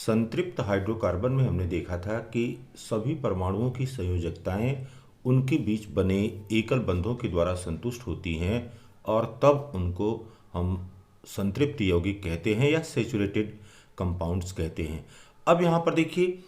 संतृप्त हाइड्रोकार्बन में हमने देखा था कि सभी परमाणुओं की संयोजकताएं उनके बीच बने एकल बंधों के द्वारा संतुष्ट होती हैं और तब उनको हम संतृप्त यौगिक कहते हैं या सैचुरेटेड कंपाउंड्स कहते हैं। अब यहाँ पर देखिए,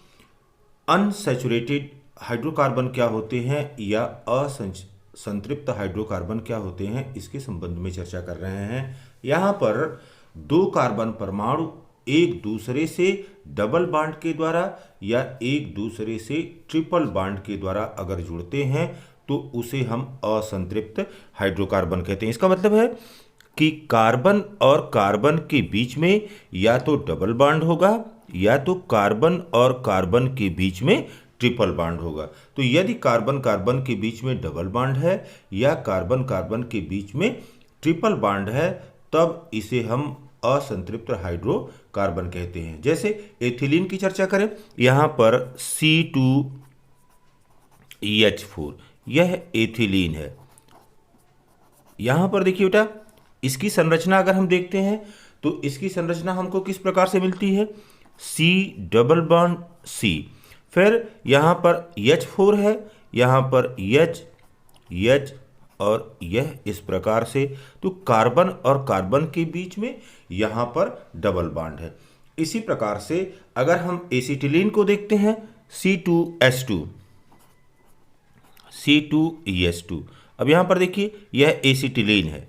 अनसैचुरेटेड हाइड्रोकार्बन क्या होते हैं या असंतृप्त हाइड्रोकार्बन क्या होते हैं, इसके संबंध में चर्चा कर रहे हैं। यहाँ पर दो कार्बन परमाणु एक दूसरे से डबल बॉन्ड के द्वारा या एक दूसरे से ट्रिपल बॉन्ड के द्वारा अगर जुड़ते हैं तो उसे हम असंतृप्त हाइड्रोकार्बन कहते हैं। इसका मतलब है कि कार्बन और कार्बन के बीच में या तो डबल बॉन्ड होगा या तो कार्बन और कार्बन के बीच में ट्रिपल बॉन्ड होगा। तो यदि कार्बन कार्बन के बीच में डबल बॉन्ड है या कार्बन कार्बन के बीच में ट्रिपल बॉन्ड है तब इसे हम असंतृप्त हाइड्रोकार्बन कहते हैं। जैसे एथिलीन की चर्चा करें, यहां पर C2H4 यह एथिलीन है। यहां पर देखिए बेटा, इसकी संरचना अगर हम देखते हैं तो इसकी संरचना हमको किस प्रकार से मिलती है, C डबल बॉन्ड C, फिर यहां पर H4 है, यहां पर H और यह इस प्रकार से। तो कार्बन और कार्बन के बीच में यहां पर डबल बॉन्ड है। इसी प्रकार से अगर हम एसिटिलीन को देखते हैं, C2H2। अब यहां पर देखिए, यह एसिटिलीन है।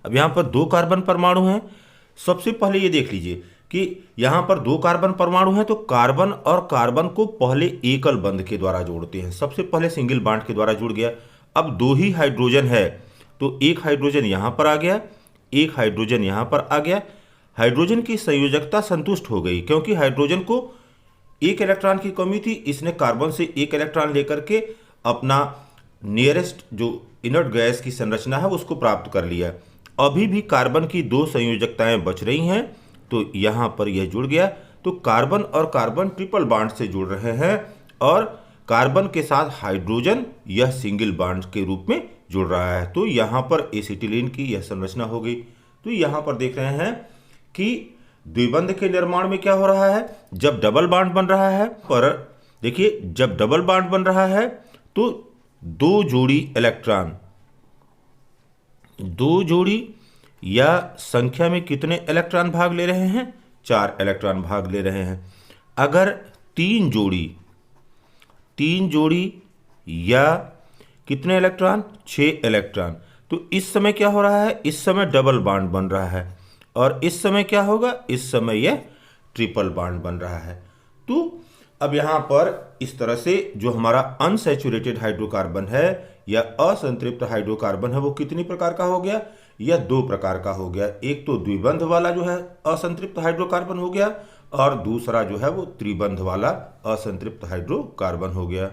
अब यहां पर दो कार्बन परमाणु हैं। सबसे पहले ये देख लीजिए कि यहां पर दो कार्बन परमाणु हैं तो कार्बन और कार्बन को पहले एकल बंध के द्वारा जोड़ते हैं। सबसे पहले सिंगल बॉन्ड के द्वारा जुड़ गया। अब दो ही हाइड्रोजन है तो एक हाइड्रोजन यहां पर आ गया, एक हाइड्रोजन यहां पर आ गया। हाइड्रोजन की संयोजकता संतुष्ट हो गई क्योंकि हाइड्रोजन को एक इलेक्ट्रॉन की कमी थी, इसने कार्बन से एक इलेक्ट्रॉन लेकर के अपना नियरेस्ट जो इनर्ट गैस की संरचना है उसको प्राप्त कर लिया। अभी भी कार्बन की दो संयोजकताएं बच रही हैं तो यहां पर यह जुड़ गया। तो कार्बन और कार्बन ट्रिपल बॉन्ड से जुड़ रहे हैं और कार्बन के साथ हाइड्रोजन यह सिंगल बॉन्ड के रूप में जुड़ रहा है। तो यहां पर एसिटिलीन की यह संरचना हो गई। तो यहां पर देख रहे हैं कि द्विबंध के निर्माण में क्या हो रहा है, जब डबल बॉन्ड बन रहा है, पर देखिए जब डबल बॉन्ड बन रहा है तो दो जोड़ी या संख्या में कितने इलेक्ट्रॉन भाग ले रहे हैं, 4 इलेक्ट्रॉन भाग ले रहे हैं। अगर तीन जोड़ी या कितने इलेक्ट्रॉन, 6 इलेक्ट्रॉन। तो इस समय क्या हो रहा है, इस समय डबल बॉन्ड बन रहा है और इस समय क्या होगा, इस समय यह ट्रिपल बॉन्ड बन रहा है। तो अब यहां पर इस तरह से जो हमारा अनसैचुरेटेड हाइड्रोकार्बन है या असंतृप्त हाइड्रोकार्बन है वो कितनी प्रकार का हो गया, यह 2 प्रकार का हो गया। एक तो द्विबंध वाला जो है असंतृप्त हाइड्रोकार्बन हो गया और दूसरा जो है वो त्रिबंध वाला असंतृप्त हाइड्रोकार्बन हो गया।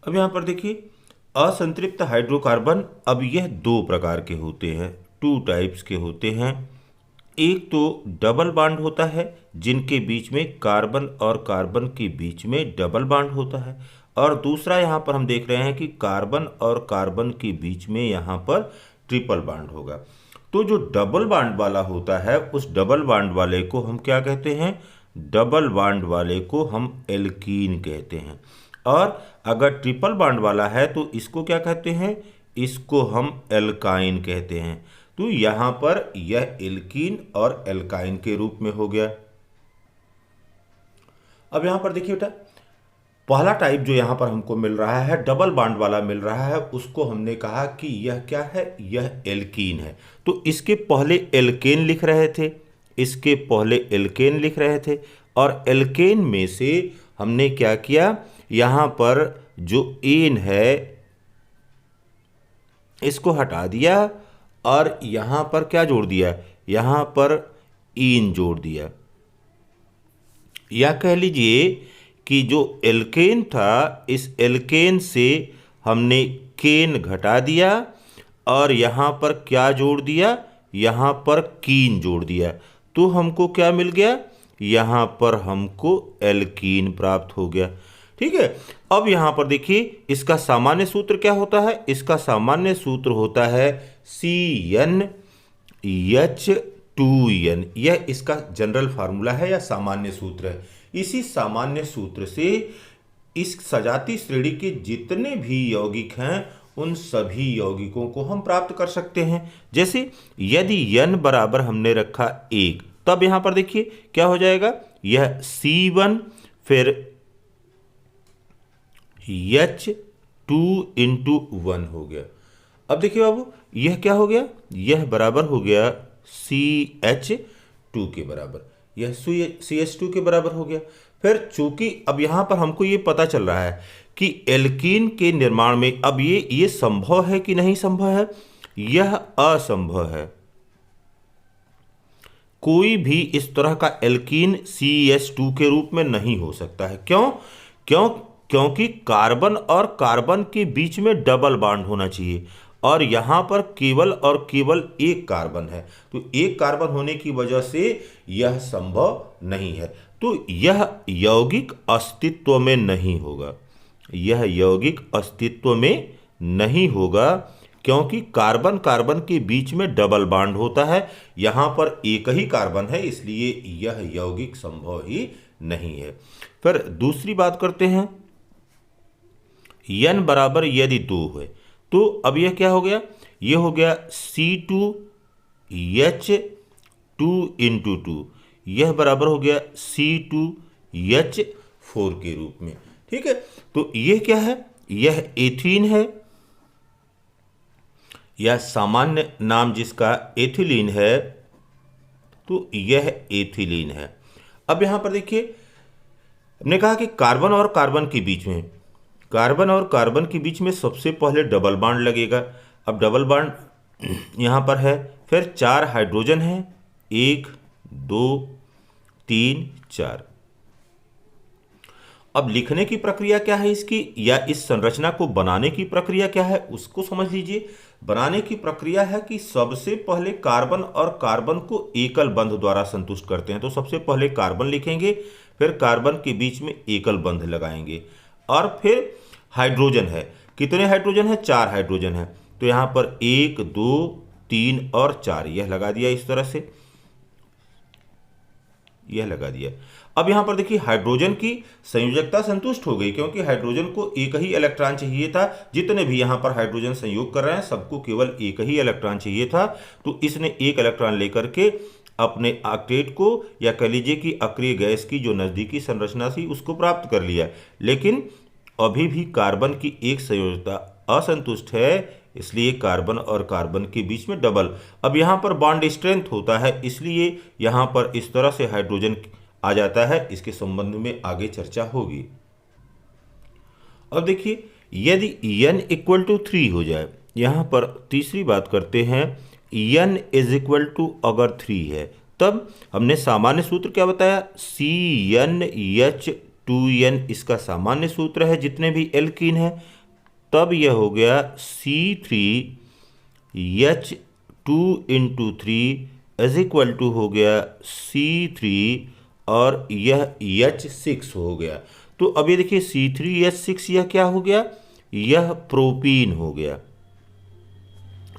अब यहां पर देखिए, असंतृप्त हाइड्रोकार्बन अब यह 2 प्रकार के होते हैं, 2 टाइप्स के होते हैं। एक तो डबल बॉन्ड होता है जिनके बीच में कार्बन और कार्बन के बीच में डबल बॉन्ड होता है, और दूसरा यहाँ पर हम देख रहे हैं कि कार्बन और कार्बन के बीच में यहाँ पर ट्रिपल बॉन्ड होगा। तो जो डबल बॉन्ड वाला होता है उस डबल बॉन्ड वाले को हम क्या कहते हैं, डबल बॉन्ड वाले को हम एल्कीन कहते हैं। और अगर ट्रिपल बॉन्ड वाला है तो इसको क्या कहते हैं, इसको हम एल्काइन कहते हैं। तो यहां पर यह एल्कीन और एल्काइन के रूप में हो गया। अब यहां पर देखिए बेटा, पहला टाइप जो यहां पर हमको मिल रहा है, डबल बॉन्ड वाला मिल रहा है, उसको हमने कहा कि यह क्या है, यह एल्कीन है। तो इसके पहले एल्केन लिख रहे थे, इसके पहले एल्केन लिख रहे थे, और एल्केन में से हमने क्या किया, यहां पर जो एन है इसको हटा दिया और यहां पर क्या जोड़ दिया, यहां पर ईन जोड़ दिया। या कह लीजिए कि जो एल्केन था, इस एल्केन से हमने केन घटा दिया और यहां पर क्या जोड़ दिया, यहां पर कीन जोड़ दिया। तो हमको क्या मिल गया, यहां पर हमको एल्कीन प्राप्त हो गया। ठीक है। अब यहां पर देखिए इसका सामान्य सूत्र क्या होता है, इसका सामान्य सूत्र होता है CnH2n। यह इसका जनरल फार्मूला है या सामान्य सूत्र है। इसी सामान्य सूत्र से इस सजातीय श्रेणी के जितने भी यौगिक हैं उन सभी यौगिकों को हम प्राप्त कर सकते हैं। जैसे यदि n बराबर हमने रखा 1, तब यहां पर देखिए क्या हो जाएगा, यह C1 फिर H2 इंटू 1 हो गया। अब देखिए बाबू यह क्या हो गया, यह बराबर हो गया CH2 के बराबर, यह CH2 के बराबर हो गया। फिर चूंकि अब यहां पर हमको ये पता चल रहा है कि एल्कीन के निर्माण में अब ये संभव है कि नहीं संभव है, यह असंभव है। कोई भी इस तरह का एल्कीन CH2 के रूप में नहीं हो सकता है। क्योंकि कार्बन और कार्बन के बीच में डबल बॉन्ड होना चाहिए और यहां पर केवल और केवल एक कार्बन है, तो एक कार्बन होने की वजह से यह संभव नहीं है। तो यह यौगिक अस्तित्व में नहीं होगा, यह यौगिक अस्तित्व में नहीं होगा क्योंकि कार्बन कार्बन के बीच में डबल बॉन्ड होता है, यहां पर एक ही कार्बन है, इसलिए यह यौगिक संभव ही नहीं है। फिर दूसरी बात करते हैं, n बराबर यदि 2 है तो अब यह क्या हो गया, यह हो गया C2H2 इंटू 2, यह बराबर हो गया C2H4 के रूप में। ठीक है, तो यह क्या है, यह एथीन है, यह सामान्य नाम जिसका एथिलीन है, तो यह एथिलीन है। अब यहां पर देखिए हमने कहा कि कार्बन और कार्बन के बीच में सबसे पहले डबल बॉन्ड लगेगा। अब डबल बॉन्ड यहां पर है, फिर 4 हाइड्रोजन है, 1 2 3 4। अब लिखने की प्रक्रिया क्या है इसकी, या इस संरचना को बनाने की प्रक्रिया क्या है उसको समझ लीजिए। बनाने की प्रक्रिया है कि सबसे पहले कार्बन और कार्बन को एकल बंध द्वारा संतुष्ट करते हैं, तो सबसे पहले कार्बन लिखेंगे, फिर कार्बन के बीच में एकल बंध लगाएंगे, और फिर हाइड्रोजन है, कितने हाइड्रोजन है, 4 हाइड्रोजन है, तो यहां पर 1 2 3 और 4 यह लगा दिया, इस तरह से यह लगा दिया। अब यहां पर देखिए हाइड्रोजन की संयोजकता संतुष्ट हो गई, क्योंकि हाइड्रोजन को एक ही इलेक्ट्रॉन चाहिए था। जितने भी यहां पर हाइड्रोजन संयोग कर रहे हैं सबको केवल एक ही इलेक्ट्रॉन चाहिए था, तो इसने एक इलेक्ट्रॉन लेकर के अपने ऑक्टेट को, या कह लीजिए कि अक्रिय गैस की जो नजदीकी संरचना थी उसको प्राप्त कर लिया। लेकिन अभी भी कार्बन की एक संयोजकता असंतुष्ट है, इसलिए कार्बन और कार्बन के बीच में डबल। अब यहां पर बॉन्ड स्ट्रेंथ होता है, इसलिए यहां पर इस तरह से हाइड्रोजन आ जाता है। इसके संबंध में आगे चर्चा होगी। अब देखिए यदि n इक्वल टू 3 हो जाए, यहां पर तीसरी बात करते हैं, n इज इक्वल टू अगर 3 है, तब हमने सामान्य सूत्र क्या बताया, CnH2n इसका सामान्य सूत्र है जितने भी एल्कीन है। तब यह हो गया C3H2 into 3 is equal to हो गया C3 और यह H6 हो गया। तो अब ये देखिए C3H6 यह क्या हो गया, यह प्रोपीन हो गया,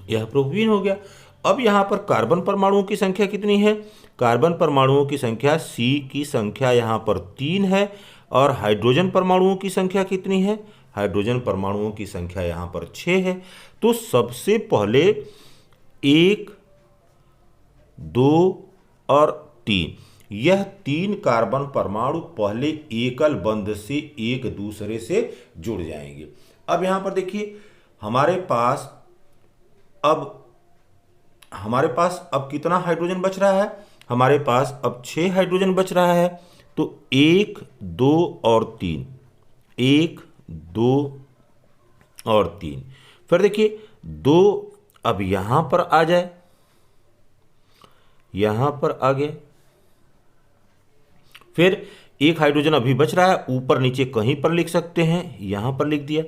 यह प्रोपीन हो गया। अब यहां पर कार्बन परमाणुओं की संख्या कितनी है, कार्बन परमाणुओं की संख्या C की संख्या यहां पर 3 है, और हाइड्रोजन परमाणुओं की संख्या कितनी है, हाइड्रोजन परमाणुओं की संख्या यहां पर 6 है। तो सबसे पहले 1 2 और 3, यह 3 कार्बन परमाणु पहले एकल बंध से एक दूसरे से जुड़ जाएंगे। अब यहां पर देखिए हमारे पास अब कितना हाइड्रोजन बच रहा है, हमारे पास अब 6 हाइड्रोजन बच रहा है। तो 1 2 और 3, 1 2 और 3, फिर देखिए 2 अब यहां पर आ जाए, यहां पर आ गए, फिर एक हाइड्रोजन अभी बच रहा है, ऊपर नीचे कहीं पर लिख सकते हैं, यहां पर लिख दिया।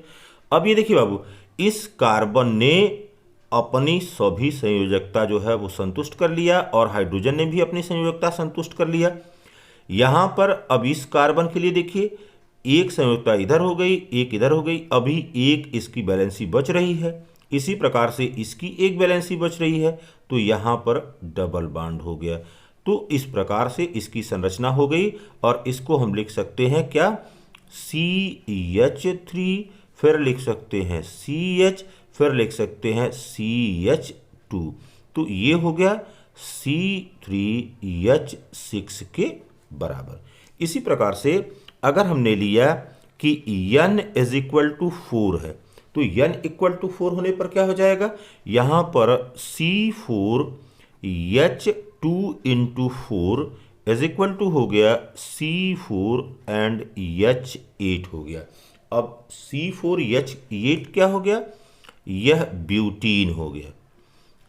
अब ये देखिए बाबू, इस कार्बन ने अपनी सभी संयोजकता जो है वो संतुष्ट कर लिया, और हाइड्रोजन ने भी अपनी संयोजकता संतुष्ट कर लिया। यहां पर अब इस कार्बन के लिए देखिए एक संयोजकता इधर हो गई, एक इधर हो गई, अभी एक इसकी वैलेंसी बच रही है। इसी प्रकार से इसकी एक वैलेंसी बच रही है, तो यहाँ पर डबल बॉन्ड हो गया। तो इस प्रकार से इसकी संरचना हो गई और इसको हम लिख सकते हैं क्या, CH3, फिर लिख सकते हैं CH, फिर लिख सकते हैं CH2। तो ये हो गया C3H6 के बराबर। इसी प्रकार से अगर हमने लिया कि n = 4 है, तो n = 4 होने पर क्या हो जाएगा, यहाँ पर C4H2 × 4 = हो गया C4 and H8 हो गया। अब C4H8 क्या हो गया, यह ब्यूटीन हो गया।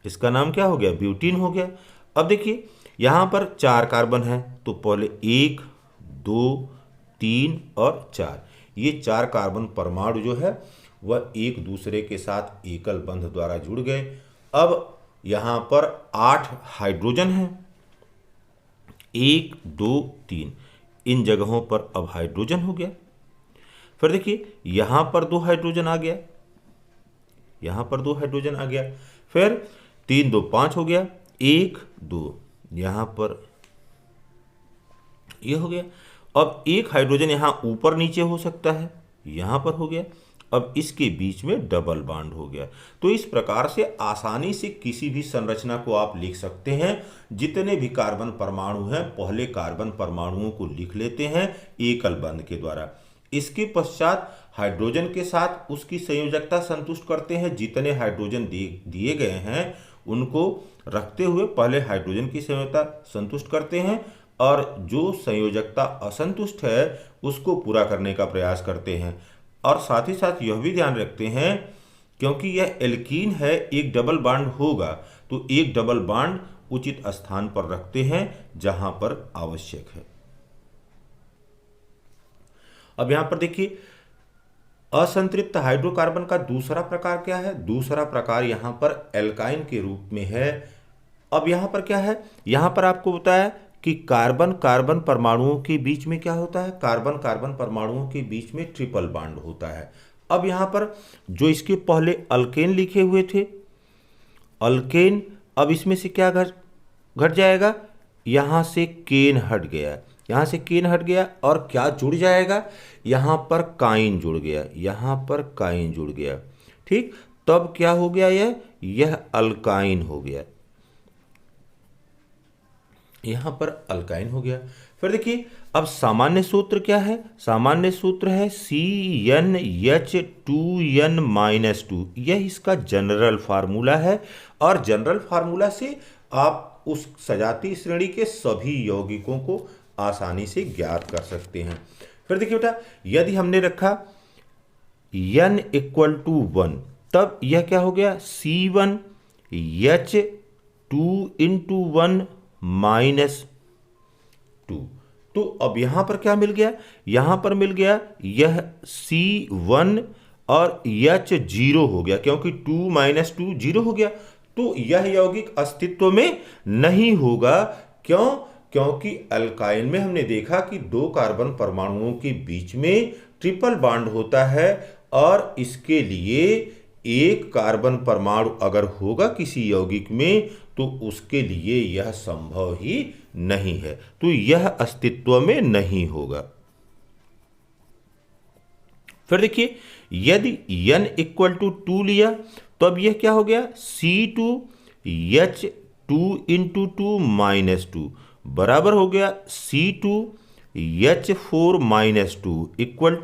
इसका नाम क्या हो गया, ब्यूटीन हो गया। अब देखिए यहाँ पर 4 कार्बन है, तो पहले 1, 2, 3 और 4, ये 4 कार्बन परमाणु जो है वह एक दूसरे के साथ एकल बंध द्वारा जुड़ गए। अब यहाँ पर 8 हाइड्रोजन हैं, 1, 2, 3, इन जगहों पर अब हाइड्रोजन हो गया। फिर देखिए यहाँ पर 2 हाइड्रोजन आ गया, यहाँ पर 2 हाइड्रोजन आ गया। फिर 3, 2, 5 हो गया, 1, 2, यहाँ पर ये हो गया। अब एक हाइड्रोजन यहाँ ऊपर नीचे हो सकता है, यहाँ पर हो गया। अब इसके बीच में डबल बॉन्ड हो गया। तो इस प्रकार से आसानी से किसी भी संरचना को आप लिख सकते हैं। जितने भी कार्बन परमाणु हैं, पहले कार्बन परमाणुओं को लिख लेते हैं एकल बंध के द्वारा। इसके पश्चात हाइड्रोजन के साथ उसकी संयोजकता संतुष्ट करते हैं। जितने हाइड्रोजन दिए गए हैं उनको रखते हुए पहले हाइड्रोजन की संयोजकता संतुष्ट करते हैं, और जो संयोजकता असंतुष्ट है उसको पूरा करने का प्रयास करते हैं। और साथ ही साथ यह भी ध्यान रखते हैं, क्योंकि यह एल्कीन है, एक डबल बॉन्ड होगा, तो एक डबल बॉन्ड उचित स्थान पर रखते हैं जहां पर आवश्यक है। अब यहां पर देखिए असंतृप्त हाइड्रोकार्बन का दूसरा प्रकार क्या है, दूसरा प्रकार यहां पर एल्काइन के रूप में है। अब यहां पर क्या है, यहां पर आपको बताया कि कार्बन कार्बन परमाणुओं के बीच में क्या होता है, कार्बन कार्बन परमाणुओं के बीच में ट्रिपल बॉन्ड होता है। अब यहां पर जो इसके पहले अल्केन लिखे हुए थे, अल्केन, अब इसमें से क्या घट जाएगा, यहां से केन हट गया, यहां से केन हट गया, और क्या जुड़ जाएगा, यहां पर काइन जुड़ गया, यहां पर काइन जुड़ गया। ठीक, तब क्या हो गया, यह अल्काइन हो गया, यहां पर अल्काइन हो गया। फिर देखिए अब सामान्य सूत्र क्या है, सामान्य सूत्र है CnH2n-2, यह इसका जनरल फार्मूला है। और जनरल फार्मूला से आप उस सजातीय श्रेणी के सभी यौगिकों को आसानी से ज्ञात कर सकते हैं। फिर देखिए बेटा, यदि हमने रखा n = 1, तब यह क्या हो गया, C1H2 × 1 -2। तो अब यहां पर क्या मिल गया, यहां पर मिल गया यह C1 और H0 हो गया, क्योंकि 2 - 2 0 हो गया। तो यह यौगिक अस्तित्व में नहीं होगा। क्यों, क्योंकि अल्काइन में हमने देखा कि 2 कार्बन परमाणुओं के बीच में ट्रिपल बॉन्ड होता है, और इसके लिए एक कार्बन परमाणु अगर होगा किसी यौगिक में तो उसके लिए यह संभव ही नहीं है, तो यह अस्तित्व में नहीं होगा। फिर देखिए यदि n = 2 लिया, तो अब यह क्या हो गया, C2H2 × 2 -2 बराबर हो गया C2H4 -2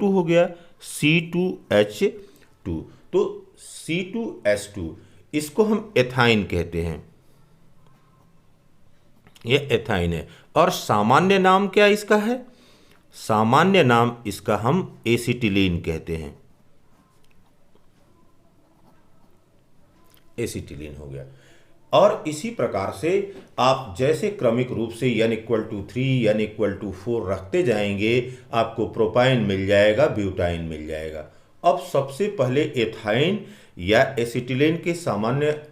= हो गया C2H2। तो C2H2 इसको हम एथाइन कहते हैं, यह एथाइन है। और सामान्य नाम क्या इसका है, सामान्य नाम इसका हम एसिटिलीन कहते हैं, एसिटिलीन हो गया। और इसी प्रकार से आप जैसे क्रमिक रूप से n = 3, n = 4 रखते जाएंगे, आपको प्रोपाइन मिल जाएगा, ब्यूटाइन मिल जाएगा। अब सबसे पहले एथाइन या एसिटिलीन के सामान्य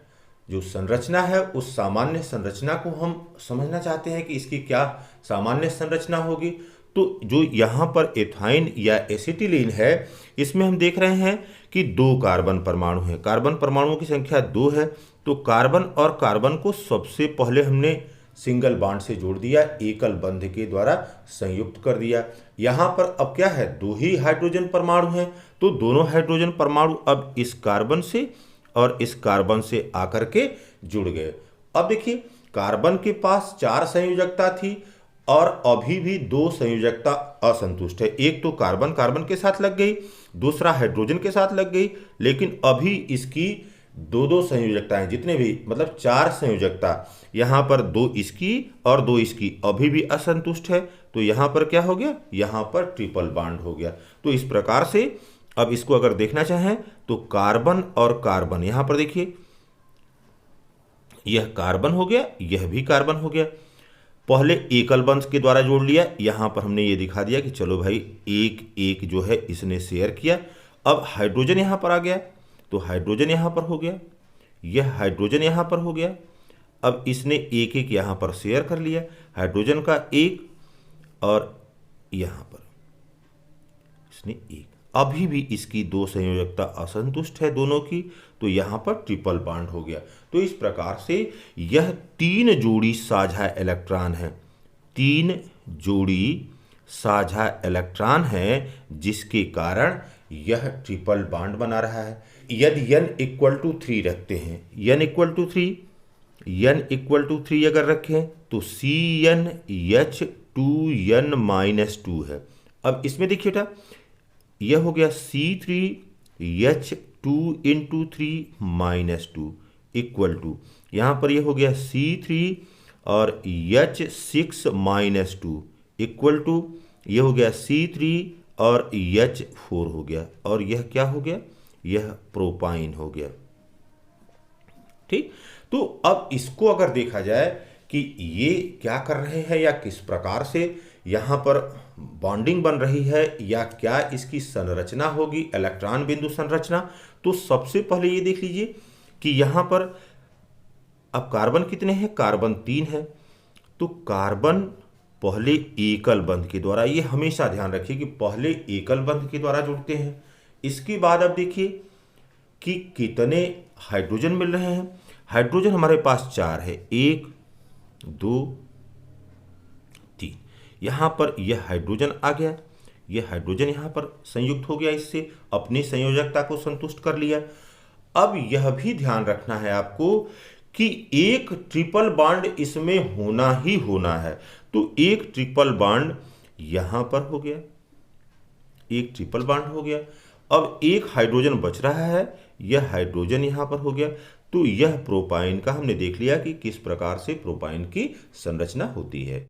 जो संरचना है, उस सामान्य संरचना को हम समझना चाहते हैं कि इसकी क्या सामान्य संरचना होगी। तो जो यहाँ पर एथाइन या एसिटिलीन है, इसमें हम देख रहे हैं कि 2 कार्बन परमाणु हैं। कार्बन परमाणुओं की संख्या 2 है। तो कार्बन और कार्बन को सबसे पहले हमने सिंगल बॉन्ड से जोड़ दिया, एकल बंध के द्वारा संयुक्त कर दिया। यहाँ पर अब क्या है, 2 ही हाइड्रोजन परमाणु हैं, तो दोनों हाइड्रोजन परमाणु अब इस कार्बन से और इस कार्बन से आकर के जुड़ गए। अब देखिए, कार्बन के पास 4 संयोजकता थी और अभी भी 2 संयोजकता असंतुष्ट है। एक तो कार्बन कार्बन के साथ लग गई, दूसरा हाइड्रोजन के साथ लग गई, लेकिन अभी इसकी 2 संयोजकताएं, जितने भी मतलब 4 संयोजकता, यहाँ पर 2 इसकी और 2 इसकी अभी भी असंतुष्ट है। तो यहाँ पर क्या हो गया, यहाँ पर ट्रिपल बॉन्ड हो गया। तो इस प्रकार से अब इसको अगर देखना चाहें तो कार्बन और कार्बन, यहाँ पर देखिए यह कार्बन हो गया, यह भी कार्बन हो गया। पहले एकल बंध के द्वारा जोड़ लिया, यहाँ पर हमने ये दिखा दिया कि चलो भाई एक एक जो है इसने शेयर किया। अब हाइड्रोजन यहाँ पर आ गया, तो हाइड्रोजन यहाँ पर हो गया, यह हाइड्रोजन यहाँ पर हो गया। अब इसने एक एक यहाँ पर शेयर कर लिया, हाइड्रोजन का एक और यहाँ पर इसने एक। अभी भी इसकी 2 संयोजकता असंतुष्ट है दोनों की, तो यहाँ पर ट्रिपल बॉन्ड हो गया। तो इस प्रकार से यह 3 जोड़ी साझा इलेक्ट्रॉन है, 3 जोड़ी साझा इलेक्ट्रॉन है, जिसके कारण यह ट्रिपल बॉन्ड बना रहा है। यदि n = 3 रखते हैं, n = 3 अगर रखें तो CnH2n-2 है। अब इसमें देखिए बेटा, यह हो गया C3H2 × 3-2 इक्वल टू, यहाँ पर यह हो गया C3 और H6-2 इक्वल टू, यह हो गया C3 और H4 हो गया, और यह क्या हो गया, यह प्रोपाइन हो गया। ठीक, तो अब इसको अगर देखा जाए कि ये क्या कर रहे हैं या किस प्रकार से यहाँ पर बॉन्डिंग बन रही है या क्या इसकी संरचना होगी, इलेक्ट्रॉन बिंदु संरचना, तो सबसे पहले ये देख लीजिए कि यहाँ पर अब कार्बन कितने हैं, कार्बन 3 है। तो कार्बन पहले एकल बंध के द्वारा, ये हमेशा ध्यान रखिए कि पहले एकल बंध के द्वारा जुड़ते हैं। इसके बाद अब देखिए कि कितने हाइड्रोजन मिल रहे हैं। हाइड्रोजन हमारे पास 4 है, 1 2 3। यहाँ पर यह हाइड्रोजन आ गया, यह हाइड्रोजन यहाँ पर संयुक्त हो गया, इससे अपनी संयोजकता को संतुष्ट कर लिया। अब यह भी ध्यान रखना है आपको कि एक ट्रिपल बॉन्ड इसमें होना ही होना है। तो एक ट्रिपल बॉन्ड यहाँ पर हो गया, एक ट्रिपल बॉन्ड हो गया। अब एक हाइड्रोजन बच रहा है, यह हाइड्रोजन यहाँ पर हो गया। तो यह प्रोपाइन का हमने देख लिया कि किस प्रकार से प्रोपाइन की संरचना होती है।